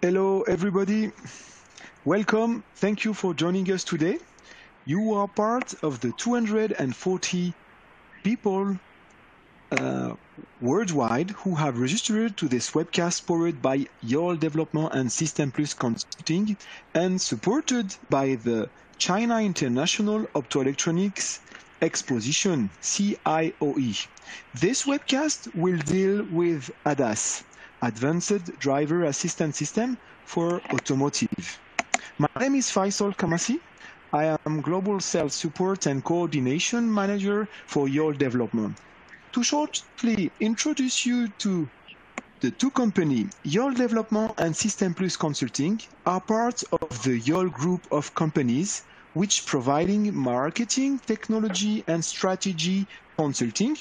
Hello, everybody. Welcome. Thank you for joining us today. You are part of the 240 people worldwide who have registered to this webcast powered by YOL Development and System Plus Consulting and supported by the China International Optoelectronics Exposition, CIOE. This webcast will deal with ADAS, Advanced Driver Assistance System for Automotive. My name is Faisal Kamasi. I am Global Sales Support and Coordination Manager for YOL Development. To shortly introduce you to the two companies, YOL Development and System Plus Consulting are part of the YOL group of companies which providing marketing, technology and strategy consulting,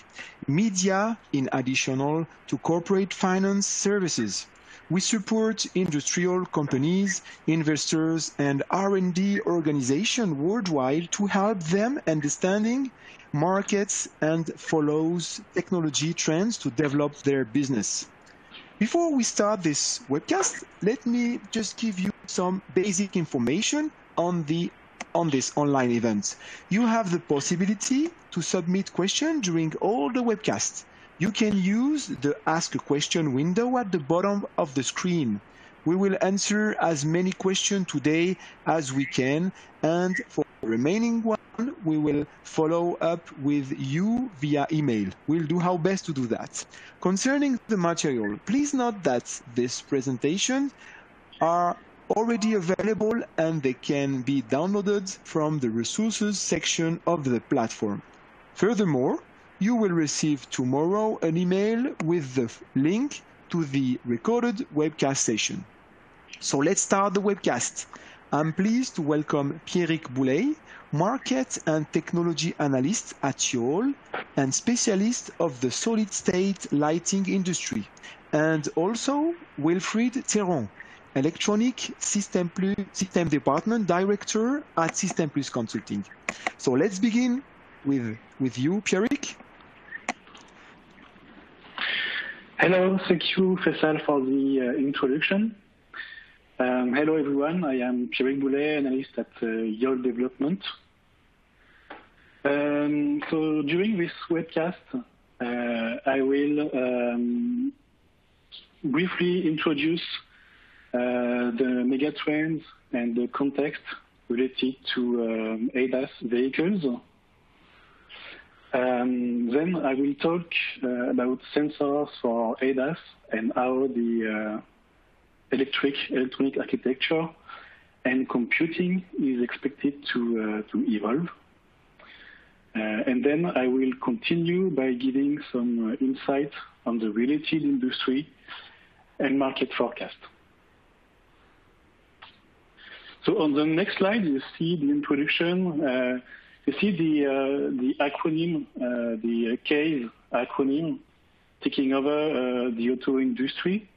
media in additional to corporate finance services. We support industrial companies, investors, and R&D organizations worldwide to help them understanding markets and follows technology trends to develop their business. Before we start this webcast, let me just give you some basic information on this online event. You have the possibility to submit questions during all the webcasts. You can use the Ask a Question window at the bottom of the screen. We will answer as many questions today as we can, and for the remaining one, we will follow up with you via email. We'll do our best to do that. Concerning the material, please note that this presentation are already available and they can be downloaded from the resources section of the platform. Furthermore, you will receive tomorrow an email with the link to the recorded webcast session. So let's start the webcast. I'm pleased to welcome Pierrick Boulay, Market and Technology Analyst at YOL and specialist of the solid-state lighting industry, and also Wilfried Theron, Electronic System Department Director at System Plus Consulting. So let's begin with you, Pierrick. Hello, thank you, Faisal, for the introduction. Hello, everyone. I am Pierrick Boulay, analyst at YOL Development. So during this webcast, I will briefly introduce the megatrends and the context related to ADAS vehicles. Then I will talk about sensors for ADAS and how the electronic architecture and computing is expected to evolve. And then I will continue by giving some insight on the related industry and market forecast. So on the next slide, you see the introduction. You see the acronym, the CASE acronym, taking over the auto industry.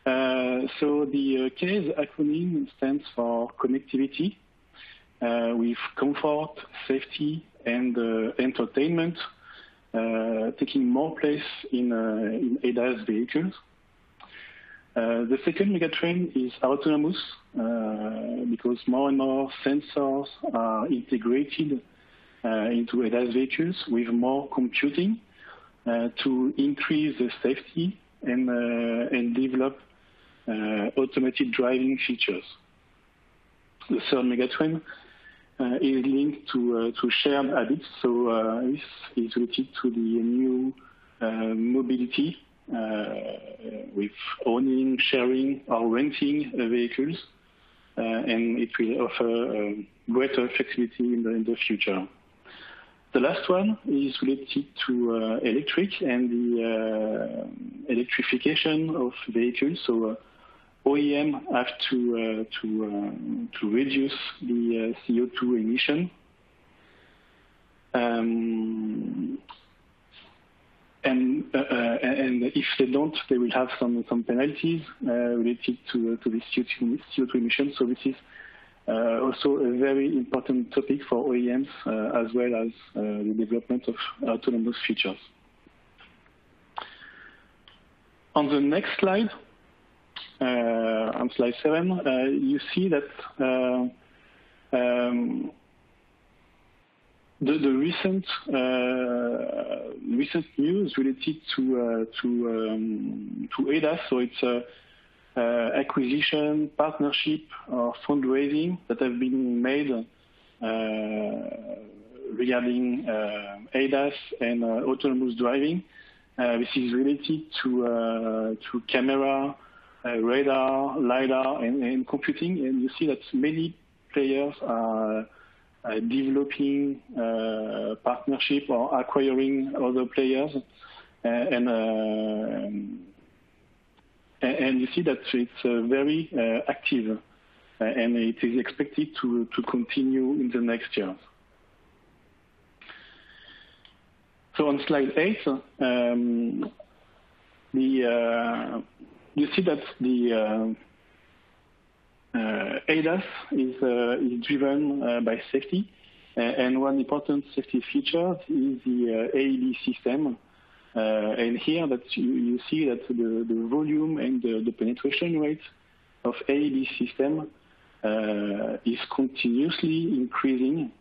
So the CASE acronym stands for connectivity, with comfort, safety, and entertainment taking more place in ADAS vehicles. The second megatrend is autonomous, because more and more sensors are integrated into ADAS vehicles with more computing to increase the safety and develop automated driving features. The third megatrend is linked to shared habits, so this is related to the new mobility with owning, sharing, or renting vehicles, and it will offer greater flexibility in the future. The last one is related to electric and the electrification of vehicles. So OEM have to reduce the CO2 emission. And if they don't, they will have some penalties related to the CO2 emissions. So this is also a very important topic for OEMs as well as the development of autonomous features. On the next slide, on slide 7, you see that the recent news related to ADAS, so it's acquisition, partnership, or fundraising that have been made regarding ADAS and autonomous driving. This is related to camera, radar, LiDAR, and computing. And you see that many players are developing partnership or acquiring other players. And you see that it's very active, and it is expected to continue in the next years. So on slide 8, you see that the ADAS is driven by safety, and one important safety feature is the AEB system. And here that you see that the volume and the penetration rate of AEB system is continuously increasing.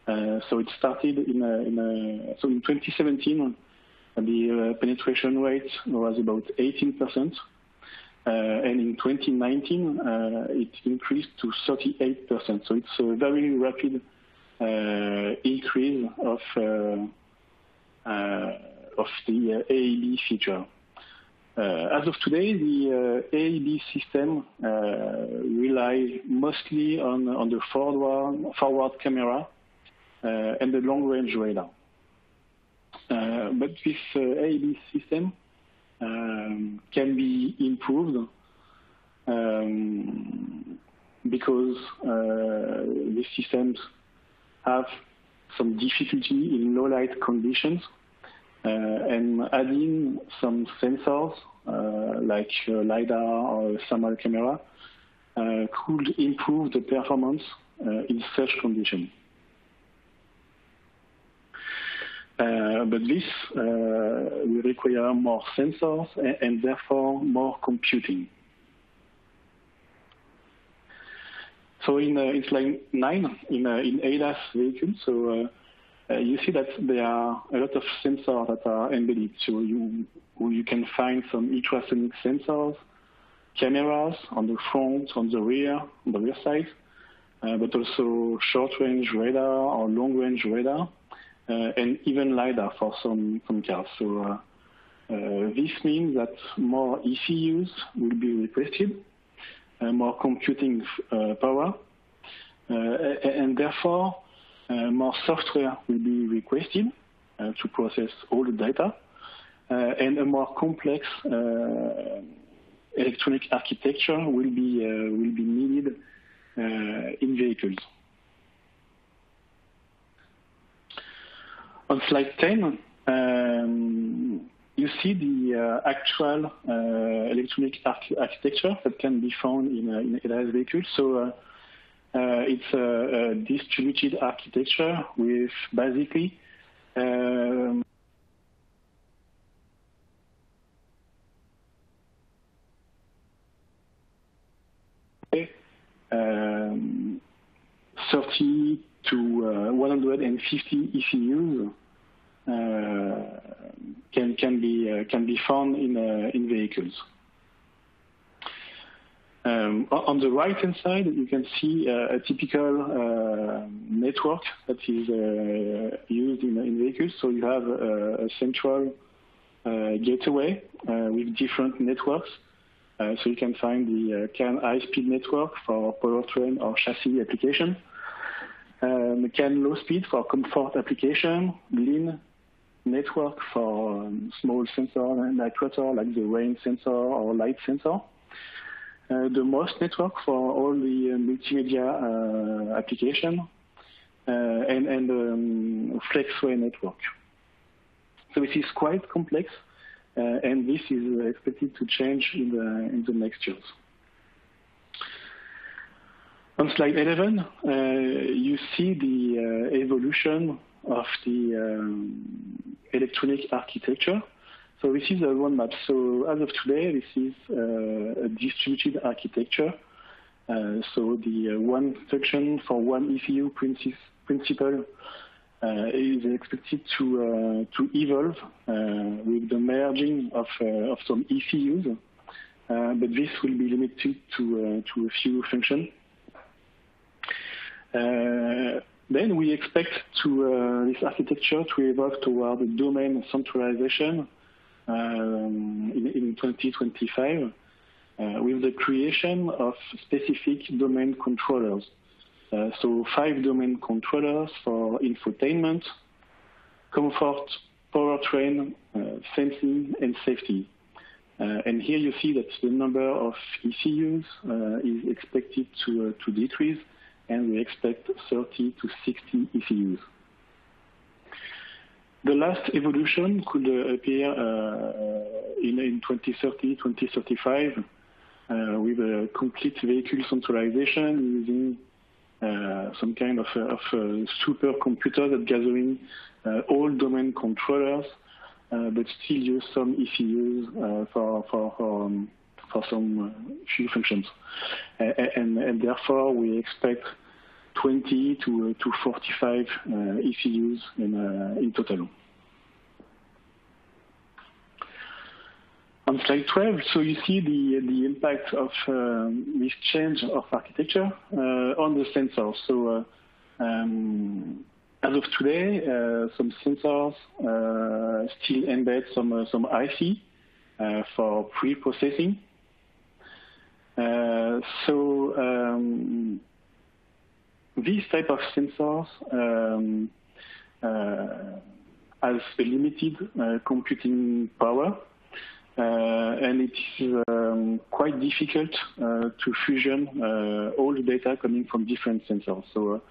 So it started so in 2017, the penetration rate was about 18%. And in 2019, it increased to 38%. So it's a very rapid increase of the AEB feature. As of today, the AEB system relies mostly on the forward camera and the long-range radar. But this AEB system can be improved because these systems have some difficulty in low light conditions, and adding some sensors like LiDAR or thermal camera could improve the performance in such conditions. But this will require more sensors and therefore more computing. So in slide 9, in ADAS vehicles, so you see that there are a lot of sensors that are embedded. So you can find some ultrasonic sensors, cameras on the front, on the rear side, but also short-range radar or long-range radar, and even LiDAR for some cars. So this means that more ECUs will be requested, more computing power, and therefore more software will be requested to process all the data, and a more complex electronic architecture will be needed in vehicles. On slide 10, you see the actual electronic architecture that can be found in ADAS vehicles. So it's a distributed architecture with basically $30 to 150 ECUs can be found in vehicles. On the right hand side, you can see a typical network that is used in vehicles. So you have a central gateway with different networks. So you can find the CAN high-speed network for powertrain or chassis application. CAN low speed for comfort application, LIN network for small sensor and actuator like the rain sensor or light sensor. The MOS network for all the multimedia application, and FlexWay network. So this is quite complex, and this is expected to change in the next years. On slide 11, you see the evolution of the electronic architecture. So this is a roadmap. So as of today, this is a distributed architecture. So the one function for one ECU principle is expected to evolve with the merging of some ECUs, but this will be limited to a few functions. Then we expect this architecture to evolve toward the domain centralization in 2025 with the creation of specific domain controllers. So 5 domain controllers for infotainment, comfort, powertrain, safety, and safety. And here you see that the number of ECUs is expected to decrease, and we expect 30 to 60 ECUs. The last evolution could appear in 2030, 2035 with a complete vehicle centralization using some kind of supercomputer that gathering all domain controllers, but still use some ECUs for some few functions. And therefore, we expect 20 to 45 ECUs in total. On slide 12, so you see the impact of this change of architecture on the sensors. So as of today, some sensors still embed some IC for pre-processing. This type of sensors has a limited computing power, and it is quite difficult to fusion all the data coming from different sensors. So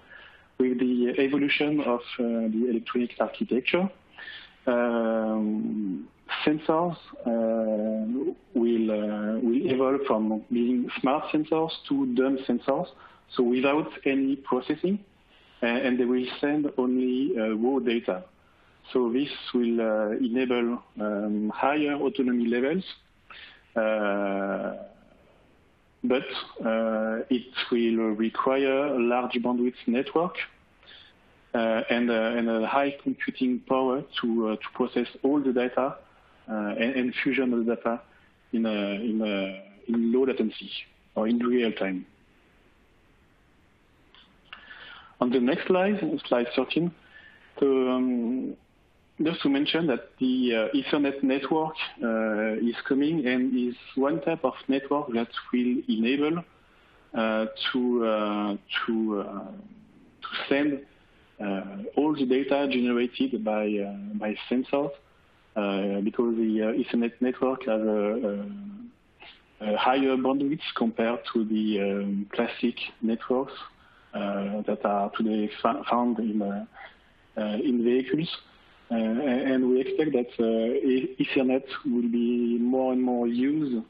with the evolution of the electronic architecture, sensors will evolve from being smart sensors to dumb sensors, so without any processing, and they will send only raw data. So this will enable higher autonomy levels, but it will require a large bandwidth network and a high computing power to process all the data and fusion the data in low latency or in real time. On the next slide, slide 13, just to mention that the Ethernet network is coming and is one type of network that will enable to send all the data generated by sensors, because the Ethernet network has a higher bandwidth compared to the classic networks that are today found in vehicles. And we expect that Ethernet will be more and more used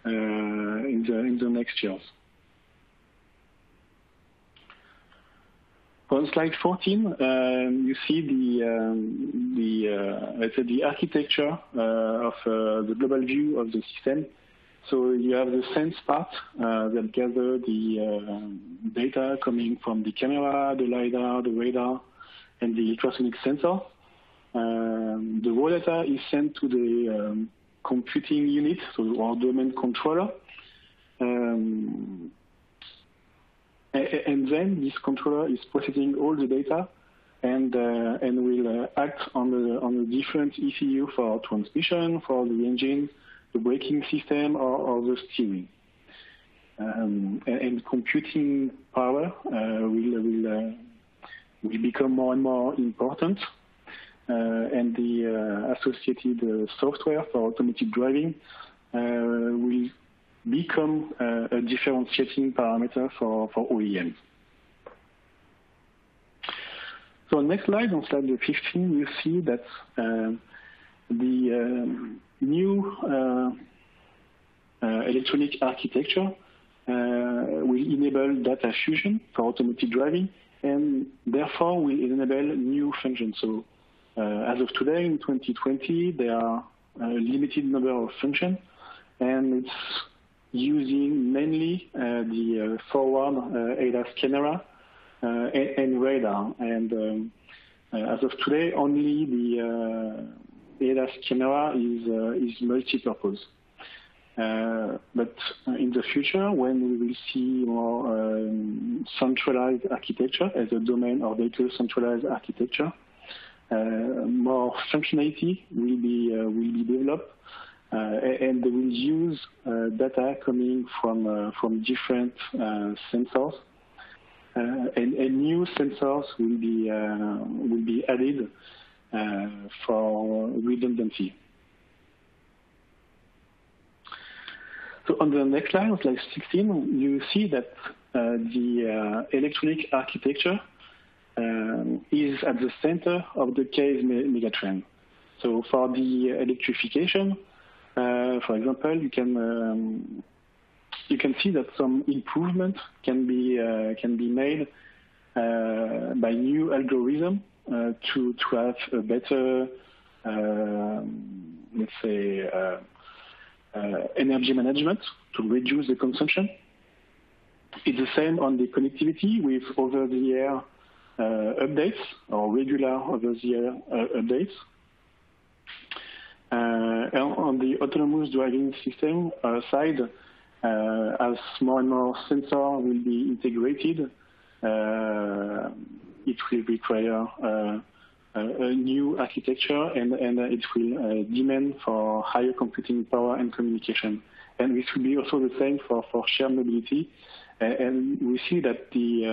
in the next years. On slide 14, you see the architecture of the global view of the system. So you have the sense part that gather the data coming from the camera, the LiDAR, the radar, and the ultrasonic sensor. The raw data is sent to the computing unit, so our domain controller. And then this controller is processing all the data and will act on the different ECU for transmission, for the engine, the braking system, or the steering. And computing power will become more and more important. And the associated software for automated driving will become a differentiating parameter for OEMs. So next slide, on slide 15, you see that the new electronic architecture will enable data fusion for automated driving, and therefore will enable new functions. So as of today, in 2020, there are a limited number of functions, and it's using mainly the forward ADAS camera and radar. And as of today, only the ADAS camera is multi-purpose. But in the future, when we will see more centralized architecture as a domain or vehicle centralized architecture, more functionality will be developed, and they will use data coming from different sensors, and new sensors will be added for redundancy. So on the next slide, slide 16, you see that the electronic architecture is at the center of the CASE megatrend. So for the electrification, for example, you can see that some improvement can be made by new algorithm to have a better, let's say, energy management to reduce the consumption. It's the same on the connectivity with over-the-air updates or regular over-the-air updates. And on the autonomous driving system side, as more and more sensors will be integrated, it will require a new architecture, and it will demand for higher computing power and communication. And this will be also the same for shared mobility. And we see that the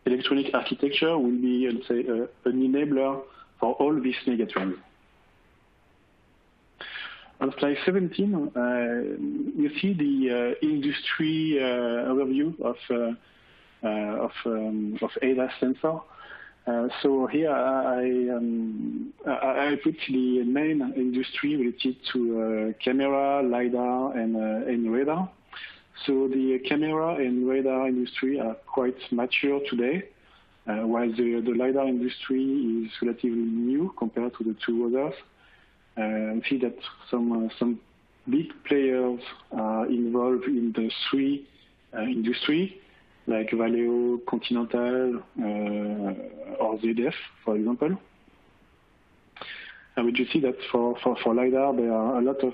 electronic architecture will be, let's say, an enabler for all these megatrends. On slide 17, you see the industry overview of ADAS sensor. So here I put the main industry related to camera, LiDAR, and radar. So the camera and radar industry are quite mature today, while the LiDAR industry is relatively new compared to the two others. We see that some big players are involved in the three industry, like Valeo, Continental, or ZF, for example. And we just see that for LiDAR, there are a lot of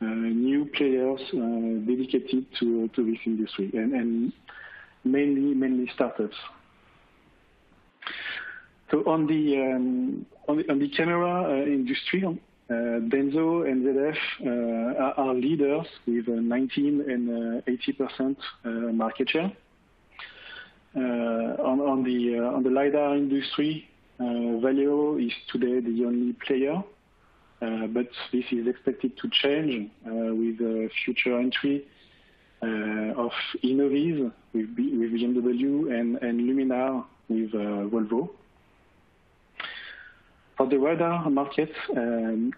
new players dedicated to this industry, and mainly startups. So on the camera industry, Denso and ZF are leaders with 19 and 80% market share. On the LiDAR industry, Valeo is today the only player, but this is expected to change with the future entry of Innoviz with BMW and Luminar with Volvo. For the radar market,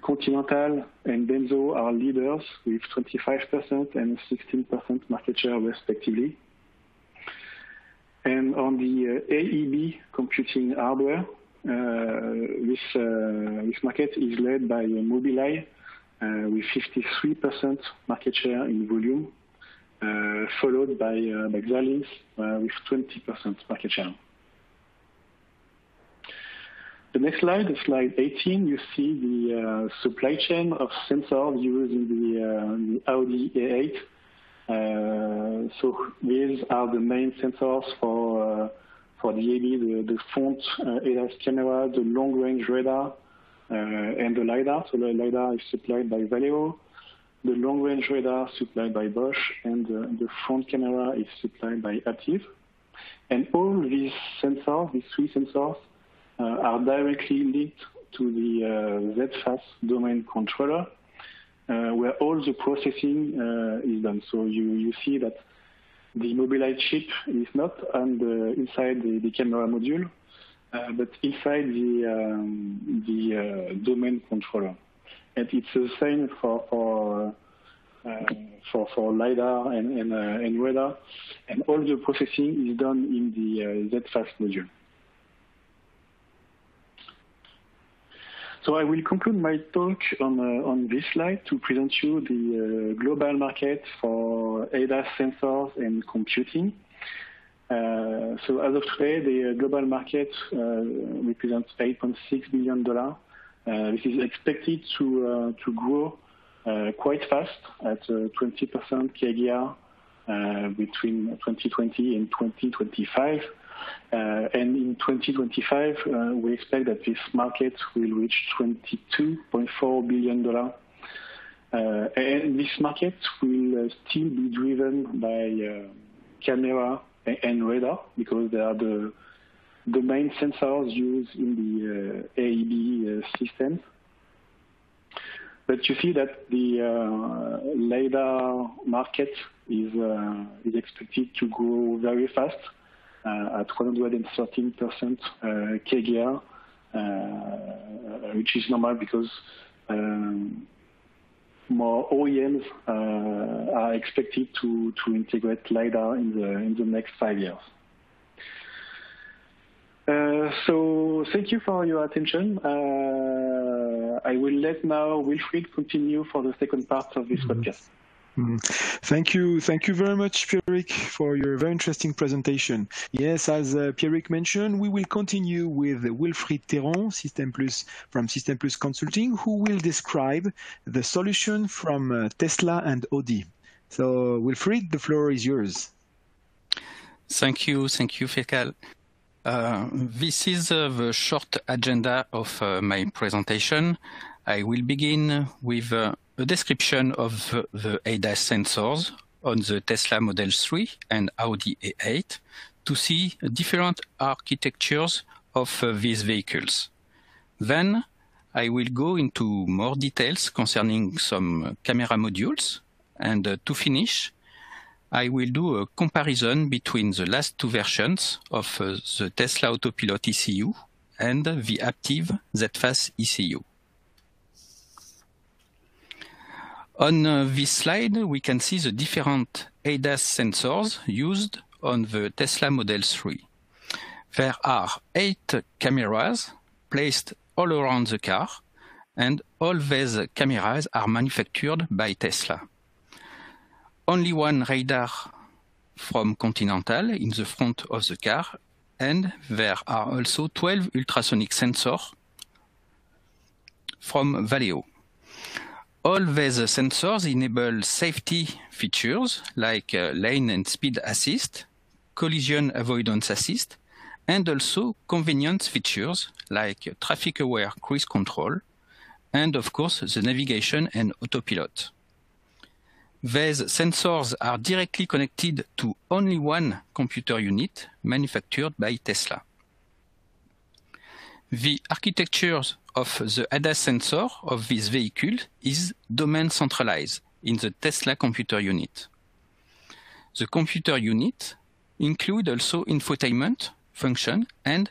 Continental and Denso are leaders with 25% and 16% market share respectively. And on the AEB computing hardware, this market is led by Mobileye with 53% market share in volume, followed by Xilinx with 20% market share. The next slide, slide 18, you see the supply chain of sensors used in the Audi A8. So these are the main sensors for the AD, the front ADAS camera, the long-range radar, and the LiDAR. So the LiDAR is supplied by Valeo, the long-range radar supplied by Bosch, and the front camera is supplied by Aptiv. And all these sensors, these three sensors, are directly linked to the ZFAS domain controller, where all the processing is done. So you see that the Mobileye chip is not inside the camera module, but inside the domain controller. And it's the same for LiDAR and radar, and all the processing is done in the ZFAS module. So I will conclude my talk on this slide to present you the global market for ADAS sensors and computing. So as of today, the global market represents $8.6 billion. This is expected to grow quite fast at 20% CAGR between 2020 and 2025. And in 2025, we expect that this market will reach $22.4 billion. And this market will still be driven by camera and radar, because they are the main sensors used in the AEB system. But you see that the LiDAR market is expected to grow very fast at 113% CAGR, which is normal because more OEMs are expected to integrate LiDAR in the next 5 years. So thank you for your attention. I will let now Wilfried continue for the second part of this podcast. Thank you very much, Pierrick, for your very interesting presentation. Yes, as Pierrick mentioned, we will continue with Wilfried Théron, from System Plus Consulting, who will describe the solution from Tesla and Audi. So, Wilfried, the floor is yours. Thank you, Fecal. This is the short agenda of my presentation. I will begin with a description of the ADAS sensors on the Tesla Model 3 and Audi A8 to see different architectures of these vehicles. Then I will go into more details concerning some camera modules, and to finish, I will do a comparison between the last two versions of the Tesla Autopilot ECU and the Aptiv ZFAS ECU. On this slide, we can see the different ADAS sensors used on the Tesla Model 3. There are 8 cameras placed all around the car, and all these cameras are manufactured by Tesla. Only one radar from Continental in the front of the car, and there are also 12 ultrasonic sensors from Valeo. All these sensors enable safety features like lane and speed assist, collision avoidance assist, and also convenience features like traffic-aware cruise control, and of course the navigation and autopilot. These sensors are directly connected to only one computer unit manufactured by Tesla. The architecture of the ADAS sensor of this vehicle is domain centralized in the Tesla computer unit. The computer unit includes also infotainment function and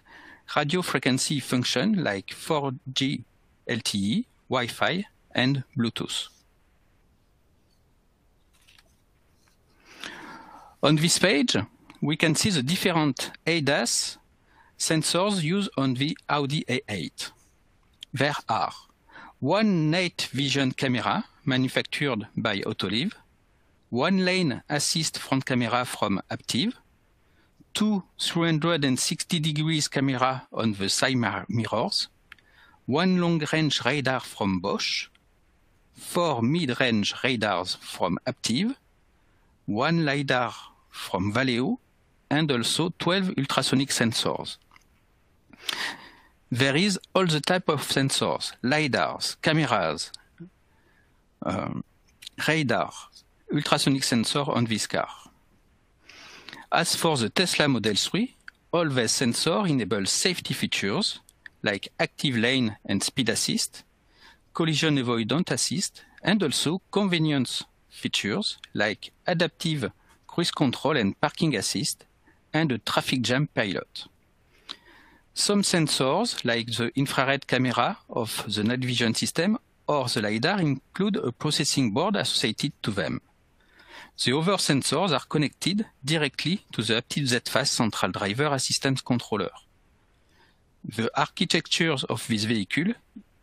radio frequency function like 4G LTE, Wi-Fi, and Bluetooth. On this page, we can see the different ADAS sensors used on the Audi A8. There are one night vision camera manufactured by Autoliv, one lane assist front camera from Aptiv, two 360 degrees camera on the side mirrors, one long-range radar from Bosch, 4 mid-range radars from Aptiv, one LiDAR from Valeo, and also 12 ultrasonic sensors. There is all the type of sensors, LiDARs, cameras, radar, ultrasonic sensor on this car. As for the Tesla Model 3, all these sensors enable safety features like active lane and speed assist, collision avoidance assist, and also convenience features like adaptive cruise control and parking assist, and a traffic jam pilot. Some sensors, like the infrared camera of the night vision system or the LiDAR, include a processing board associated to them. The other sensors are connected directly to the Aptiv ZFAS central driver assistance controller. The architecture of this vehicle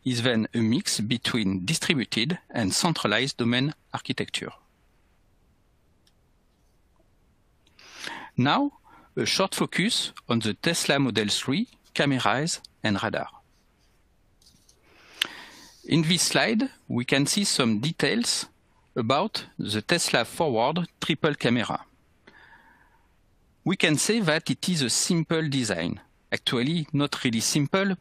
is then a mix between distributed and centralized domain architecture. Now, a short focus on the Tesla Model 3 cameras and radar. In this slide, we can see some details about the Tesla Forward triple camera. We can say that it is a simple design. Actually, not really simple,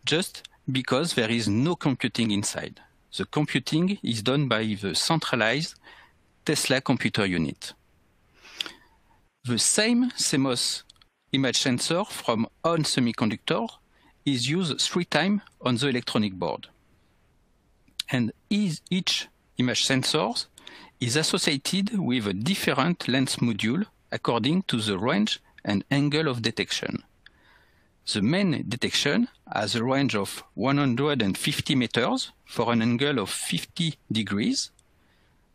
just because there is no computing inside. The computing is done by the centralized Tesla computer unit. The same CMOS image sensor from ON Semiconductor is used 3 times on the electronic board. And each image sensor is associated with a different lens module according to the range and angle of detection. The main detection has a range of 150 meters for an angle of 50 degrees.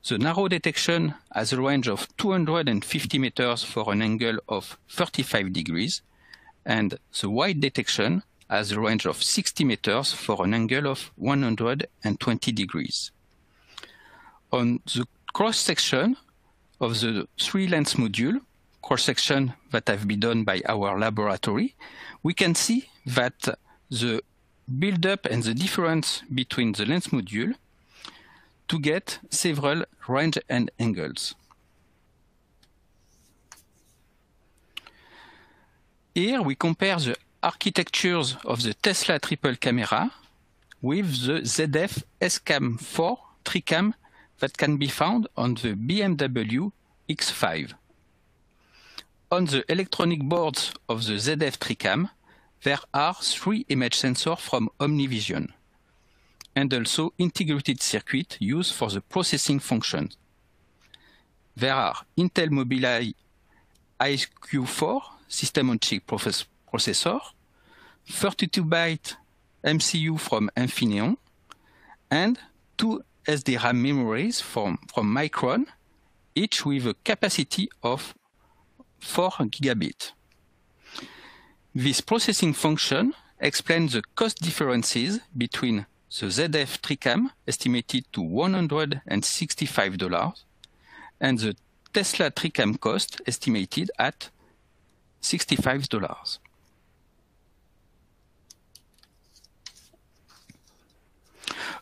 The narrow detection has a range of 250 meters for an angle of 35 degrees, and the wide detection has a range of 60 meters for an angle of 120 degrees. On the cross-section of the 3 lens module, cross-section that have been done by our laboratory, we can see that the build-up and the difference between the lens module to get several range and angles. Here we compare the architectures of the Tesla triple camera with the ZF SCAM4 tricam that can be found on the BMW X5. On the electronic boards of the ZF tricam, there are 3 image sensors from OmniVision, and also integrated circuit used for the processing function. There are Intel Mobileye iQ4 system-on-chip processor, 32-byte MCU from Infineon, and 2 SDRAM memories from Micron, each with a capacity of 4 gigabit. This processing function explains the cost differences between the ZF tricam, estimated to $165, and the Tesla tricam cost, estimated at $65.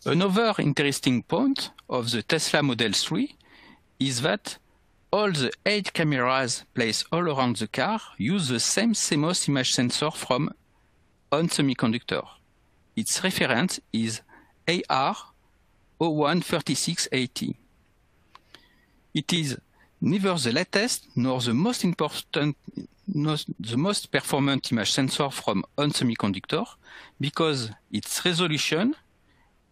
Another interesting point of the Tesla Model 3 is that all the 8 cameras placed all around the car use the same CMOS image sensor from ON Semiconductor. Its reference is AR013680. It is neither the latest nor the most performant image sensor from ON Semiconductor, because its resolution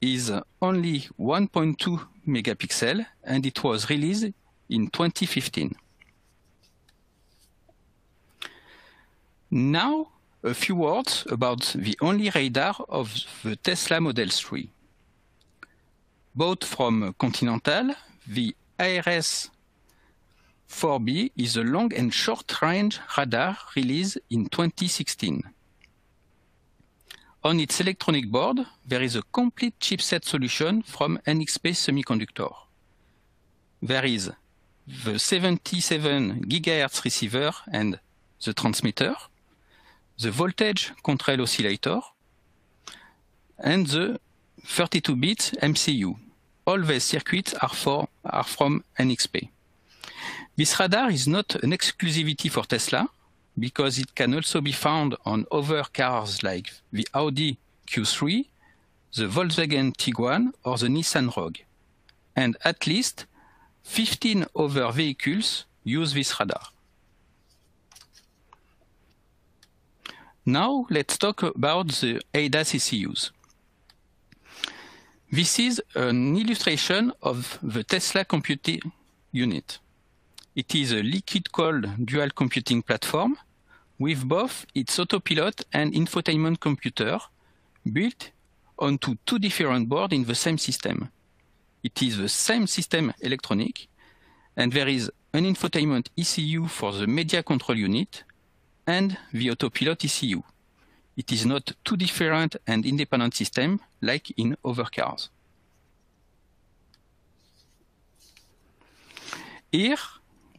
is only 1.2 megapixel and it was released in 2015. Now, a few words about the only radar of the Tesla Model 3. Bought from Continental, the ARS-4B is a long and short-range radar released in 2016. On its electronic board, there is a complete chipset solution from NXP Semiconductor. There is the 77 GHz receiver and the transmitter, the voltage control oscillator, and the 32-bit MCU. All these circuits are from NXP. This radar is not an exclusivity for Tesla, because it can also be found on other cars like the Audi Q3, the Volkswagen Tiguan, or the Nissan Rogue. And at least 15 other vehicles use this radar. Now let's talk about the ADAS ECUs. This is an illustration of the Tesla computing unit. It is a liquid-cooled dual computing platform with both its autopilot and infotainment computer built onto 2 different boards in the same system. It is the same system electronic, and there is an infotainment ECU for the media control unit and the autopilot ECU. It is not two different and independent systems like in other cars. Here,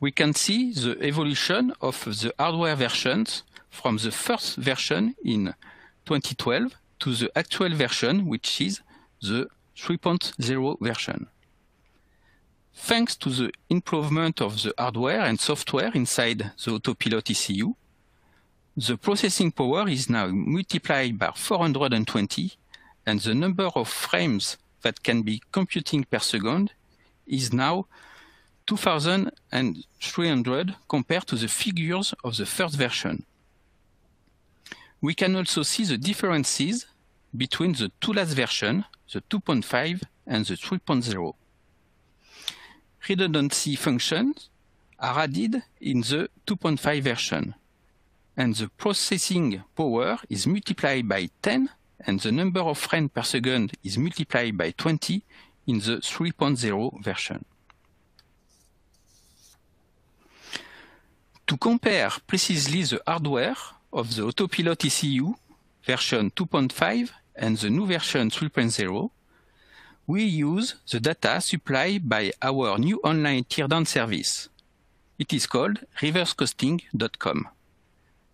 we can see the evolution of the hardware versions from the first version in 2012 to the actual version, which is the 3.0 version. Thanks to the improvement of the hardware and software inside the Autopilot ECU, the processing power is now multiplied by 420, and the number of frames that can be computing per second is now 2,300 compared to the figures of the first version. We can also see the differences between the two last versions, the 2.5 and the 3.0. Redundancy functions are added in the 2.5 version, and the processing power is multiplied by 10, and the number of frames per second is multiplied by 20 in the 3.0 version. To compare precisely the hardware of the Autopilot ECU version 2.5 and the new version 3.0, we use the data supplied by our new online teardown service. It is called reversecosting.com.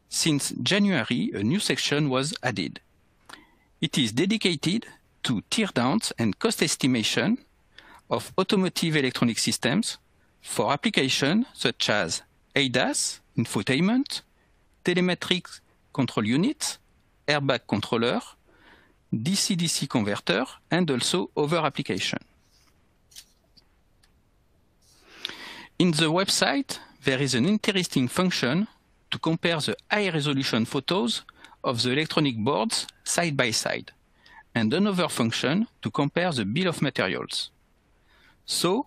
Since January, a new section was added. It is dedicated to teardowns and cost estimation of automotive electronic systems for applications such as ADAS, infotainment, telemetric control unit, airbag controller, DC-DC converter, and also other applications. In the website, there is an interesting function to compare the high-resolution photos of the electronic boards side by side, and another function to compare the bill of materials. So,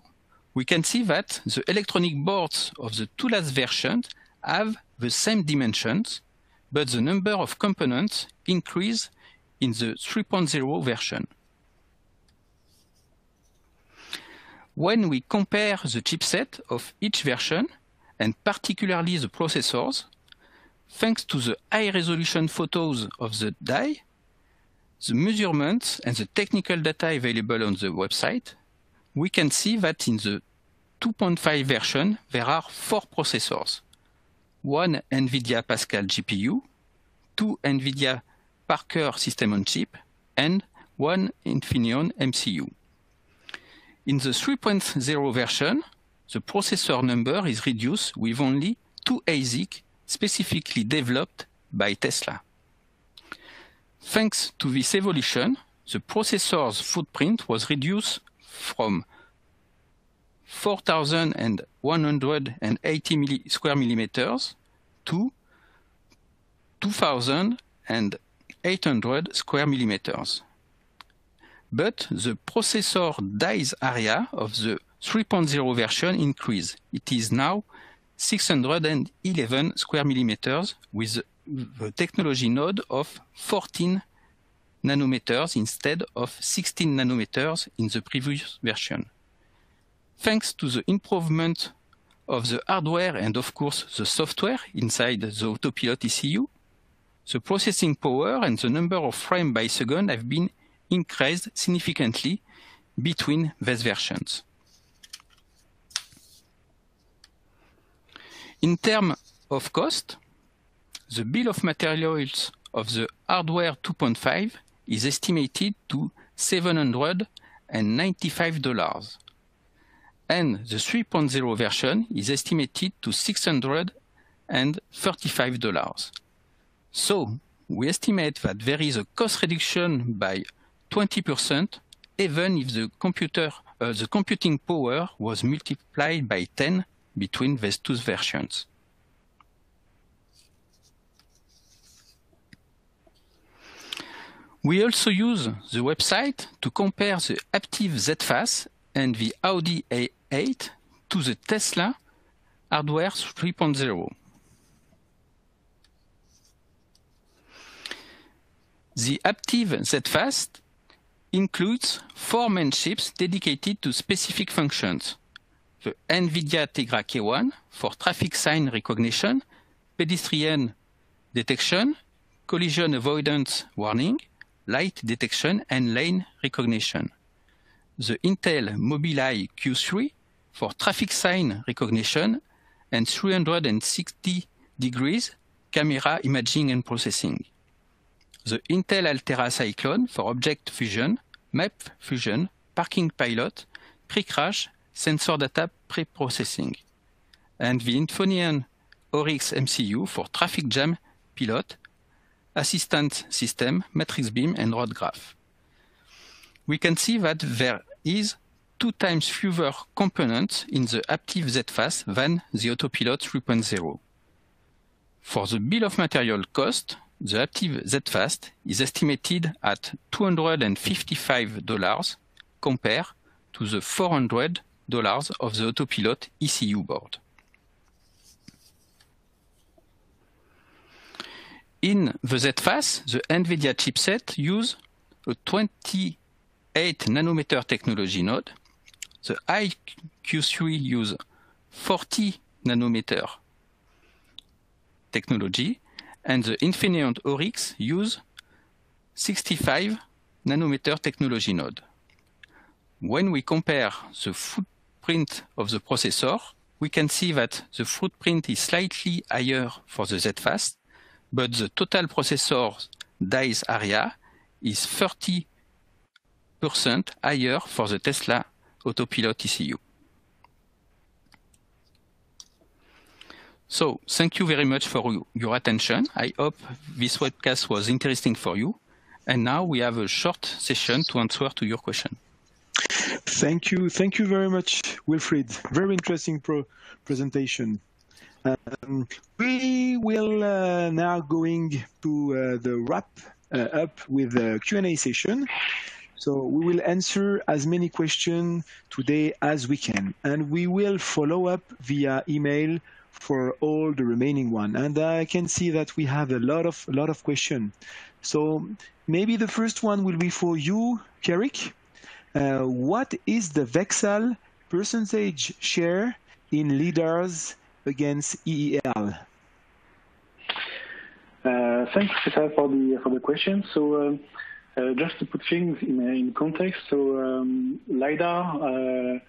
we can see that the electronic boards of the two last versions have the same dimensions, but the number of components increase in the 3.0 version. When we compare the chipset of each version, and particularly the processors, thanks to the high-resolution photos of the die, the measurements and the technical data available on the website, we can see that in the 2.5 version, there are 4 processors. One NVIDIA Pascal GPU, 2 NVIDIA Parker System-on-Chip, and one Infineon MCU. In the 3.0 version, the processor number is reduced with only 2 ASIC specifically developed by Tesla. Thanks to this evolution, the processor's footprint was reduced from 4,180 square millimeters to 2,800 square millimeters. But the processor dies area of the 3.0 version increased. It is now 611 square millimeters with the technology node of 14 nanometers instead of 16 nanometers in the previous version. Thanks to the improvement of the hardware and of course the software inside the Autopilot ECU, the processing power and the number of frames by second have been increased significantly between these versions. In terms of cost, the bill of materials of the hardware 2.5 is estimated to $795, and the 3.0 version is estimated to $635. So, we estimate that there is a cost reduction by 20% even if the computing power was multiplied by 10 between these two versions. We also use the website to compare the Aptiv Z-Fast and the Audi A8 to the Tesla hardware 3.0. The Aptiv Z-Fast includes 4 main chips dedicated to specific functions. The NVIDIA Tegra K1 for traffic sign recognition, pedestrian detection, collision avoidance warning, light detection, and lane recognition. The Intel Mobileye Q3 for traffic sign recognition and 360 degrees camera imaging and processing. The Intel Altera Cyclone for object fusion, map fusion, parking pilot, pre-crash, sensor data pre-processing. And the Infineon Oryx MCU for traffic jam pilot, assistant system, matrix beam, and road graph. We can see that there is 2 times fewer components in the Aptiv ZFast than the Autopilot 3.0. For the bill of material cost, the Aptiv ZFast is estimated at $255 compared to the $400 of the Autopilot ECU board. In the ZFast, the NVIDIA chipset uses a 28 nanometer technology node. The iQ3 uses 40 nanometer technology, and the Infineon Oryx uses 65 nanometer technology node. When we compare the footprint of the processor, we can see that the footprint is slightly higher for the ZFast, but the total processor dice area is 30% higher for the Tesla Autopilot ECU. So, thank you very much for your attention. I hope this webcast was interesting for you. And now we have a short session to answer to your question. Thank you. Thank you very much, Wilfried. Very interesting presentation. We will now going to the wrap up with the Q&A session. So we will answer as many questions today as we can, and we will follow up via email for all the remaining one. And I can see that we have a lot of questions. So maybe the first one will be for you, Pierrick. What is the VCSEL percentage share in LiDARs against EEL? Thanks, Cesar, for the question. So just to put things in context, so LiDAR,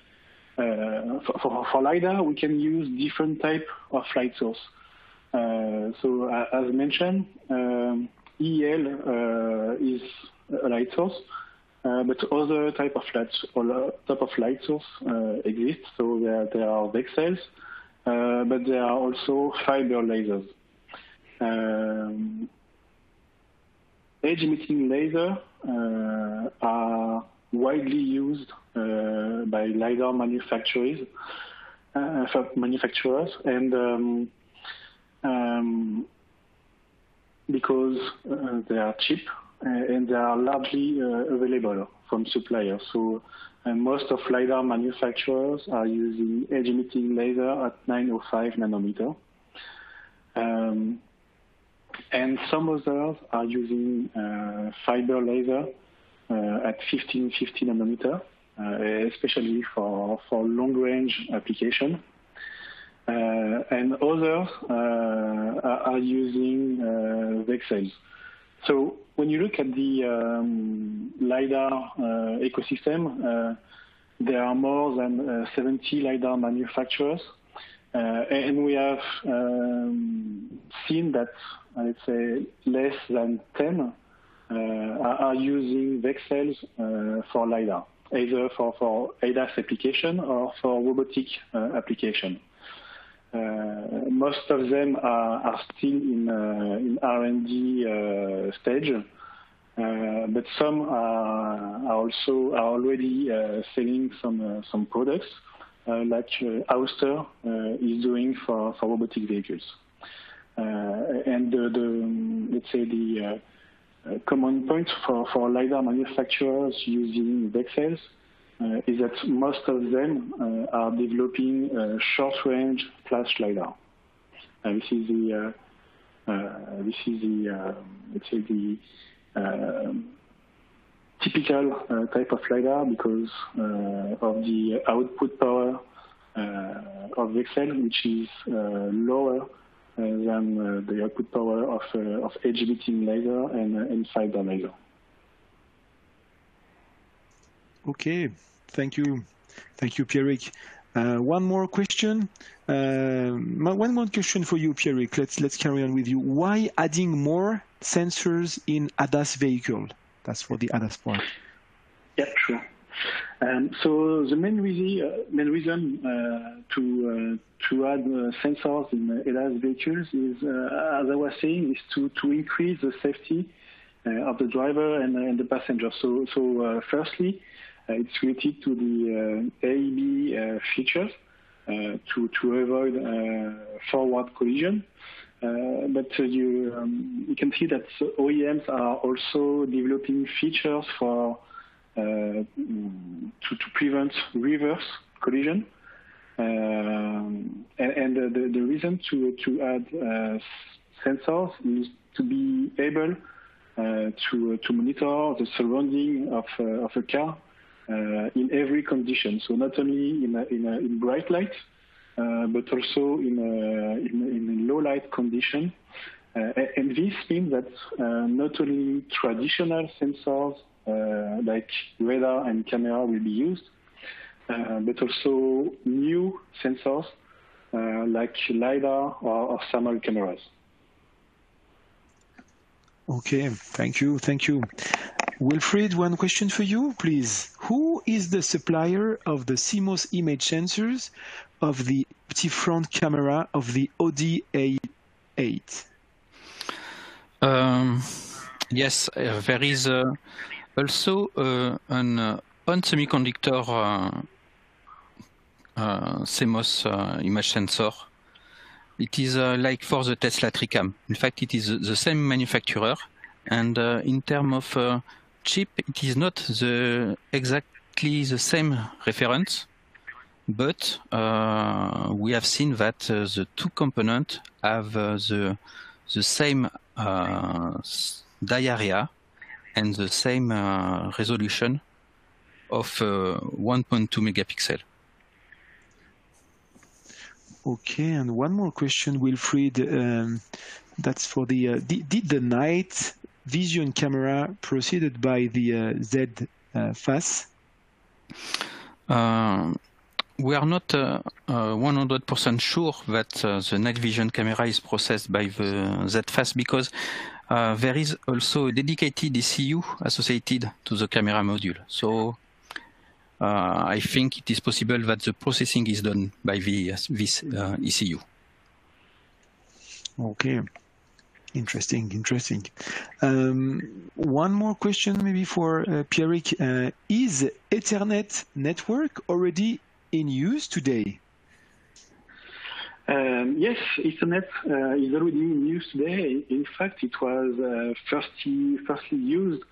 for LiDAR, we can use different type of light source. So as mentioned, EEL is a light source, but other type of light source exist. So there are VCSELs, but there are also fiber lasers. Edge-emitting lasers are widely used by LiDAR manufacturers, and because they are cheap and they are largely available from suppliers. So most of LiDAR manufacturers are using edge-emitting laser at 905 nanometer. And some others are using fiber laser at 1550 nanometer, especially for long-range application. And others are using VCSELs. So when you look at the LiDAR ecosystem, there are more than 70 LiDAR manufacturers. And we have seen that, I'd say, less than 10 are using VCSELs for LiDAR, either for ADAS application or for robotic application. Most of them are still in R&D stage, but some are already selling some products, like Ouster is doing for robotic vehicles. And let's say the common point for LiDAR manufacturers using VCSELs is that most of them are developing short-range flash LiDAR. This is the let's say the typical type of LiDAR because of the output power of VCSEL, which is lower than the output power of edge emitting laser and fiber laser. Okay, thank you, Pierrick. One more question. One more question for you, Pierrick. Let's carry on with you. Why adding more sensors in ADAS vehicle? That's for the ADAS part. Yeah, sure. So the main reason to add sensors in ADAS vehicles is, as I was saying, is to increase the safety of the driver and the passenger. So firstly, it's related to the AEB features to avoid forward collision. But you can see that OEMs are also developing features for to prevent reverse collision. And the reason to add sensors is to be able to monitor the surrounding of a car in every condition. So not only in bright light, but also in low light condition. And this means that not only traditional sensors like radar and camera will be used, but also new sensors like LiDAR or thermal cameras. Okay, thank you. Wilfried, one question for you, please. Who is the supplier of the CMOS image sensors of the front camera of the Audi A8? Yes, there is also an on-semiconductor CMOS image sensor. It is like for the Tesla Tricam. In fact, it is the same manufacturer, and in terms of chip, it is not exactly the same reference, but we have seen that the two components have the same diarea and the same resolution of 1.2 megapixel. Okay, and one more question, Wilfried. That's for the did the night vision camera preceded by the Z FAS? We are not 100% sure that the night vision camera is processed by the Z-FAS because there is also a dedicated ECU associated to the camera module. So I think it is possible that the processing is done by this ECU. Okay. Interesting. One more question maybe for Pierrick. Is Ethernet network already in use today? Yes, Ethernet is already in use today. In fact, it was firstly used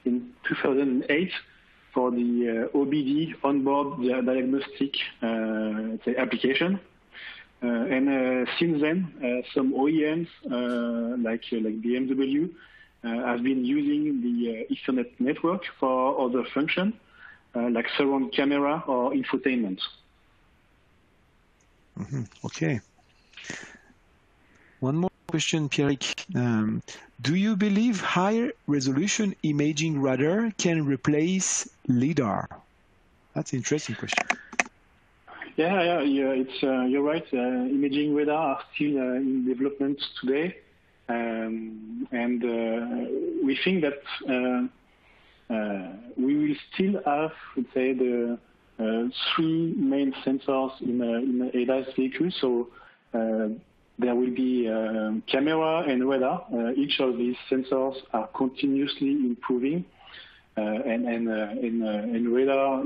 in 2008 for the OBD onboard diagnostic application. And since then, some OEMs like BMW have been using the Ethernet network for other functions like surround camera or infotainment. Mm-hmm. Okay. One more question, Pierrick. Do you believe higher resolution imaging radar can replace LiDAR? That's an interesting question. Yeah, it's you're right. Imaging radar are still in development today, and we think that we will still have, let's say, the three main sensors in ADAS vehicles. So there will be camera and radar. Each of these sensors are continuously improving, and radar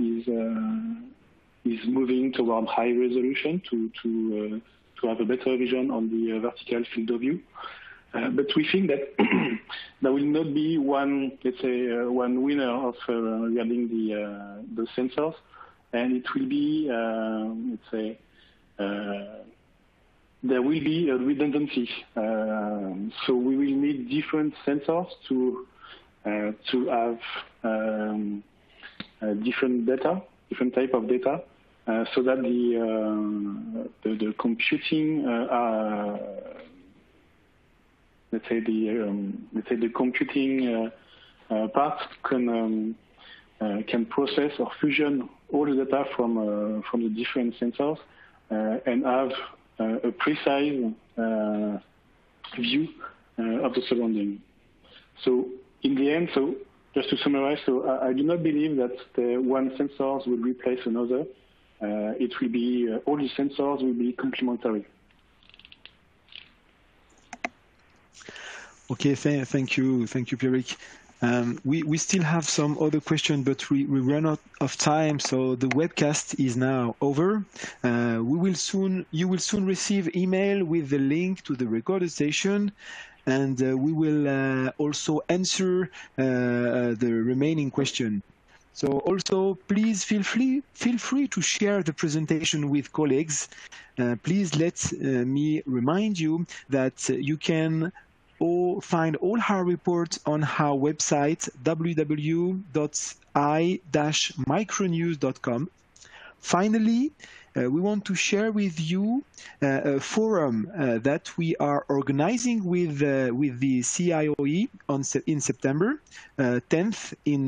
is moving toward high resolution to have a better vision on the vertical field of view. But we think that there will not be one, let's say, one winner of regarding the sensors, and it will be, let's say, there will be a redundancy. So we will need different sensors to have different type of data. so that the computing let's say the computing part can process or fusion all the data from the different sensors and have a precise view of the surrounding. So in the end, so just to summarize, so I do not believe that the one sensors will replace another. It will be all the sensors will be complementary. Okay, thank you, Pierrick. We still have some other questions, but we run out of time, so the webcast is now over. You will soon receive email with the link to the recorded session, and we will also answer the remaining question. So also, please feel free to share the presentation with colleagues. Please let me remind you that you can find all our reports on our website www.i-micronews.com. Finally, we want to share with you a forum that we are organizing with the CIOE in September 10th in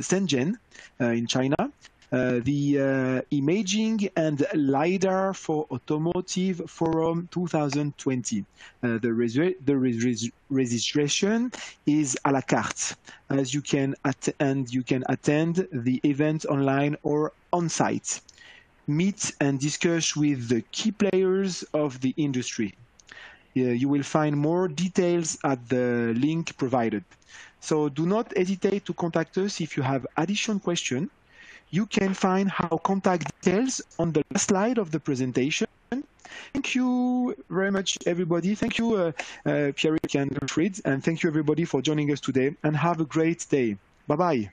Shenzhen in China. The Imaging and LiDAR for Automotive Forum 2020. The registration is à la carte, as you can attend the event online or on site. Meet and discuss with the key players of the industry. You will find more details at the link provided. So do not hesitate to contact us if you have additional questions. You can find our contact details on the last slide of the presentation. Thank you very much, everybody. Thank you, Pierrick and Wilfried, and thank you, everybody, for joining us today, and have a great day. Bye-bye.